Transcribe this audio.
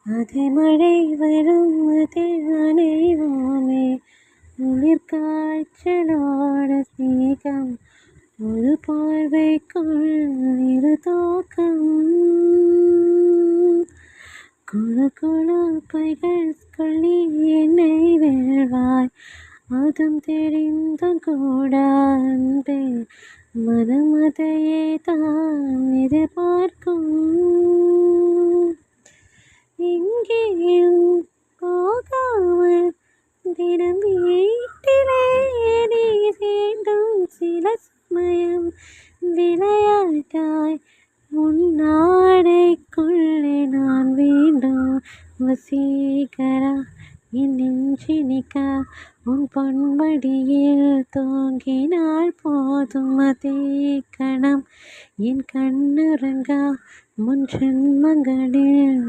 அதை மழை வரும் அதில் அனைவோமே உயிர் காய்ச்சலோட சீகம் ஒரு பார்வைக்குள் இரு தோக்கம் குழு குழு பைகள் கொள்ளி என்னை வெல்வாய் அதும் தெரிந்தும் கூட அன்பே மனம் அதையே தான் எதிர்பார்க்கும் எங்கேயும் போகாமல் தினம் வீட்டிலே நீ வேண்டும் சில சமயம் விளையாட்டாய் உன்னாடைக்குள்ளே நான் வேண்டும் வசீகரா என் நெஞ்சினிக்கா உன் பொன்மடியில் தூங்கினால் போதும் அதே கணம் என் கண்ணுறங்கா முன் ஜென்மங்களில்